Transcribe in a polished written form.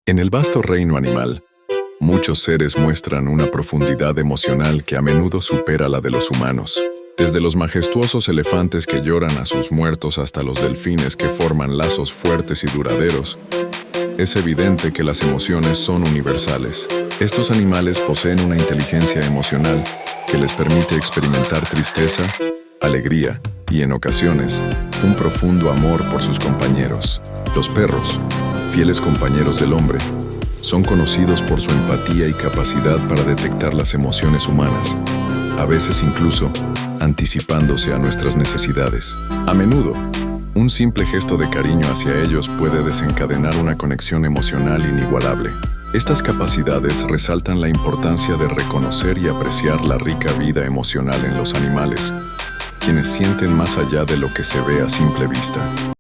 En el vasto reino animal, muchos seres muestran una profundidad emocional que a menudo supera la de los humanos. Desde los majestuosos elefantes que lloran a sus muertos hasta los delfines que forman lazos fuertes y duraderos, es evidente que las emociones son universales. Estos animales poseen una inteligencia emocional que les permite experimentar tristeza, alegría y, en ocasiones, un profundo amor por sus compañeros. Los perros, fieles compañeros del hombre, son conocidos por su empatía y capacidad para detectar las emociones humanas, a veces incluso anticipándose a nuestras necesidades. A menudo, un simple gesto de cariño hacia ellos puede desencadenar una conexión emocional inigualable. Estas capacidades resaltan la importancia de reconocer y apreciar la rica vida emocional en los animales, quienes sienten más allá de lo que se ve a simple vista.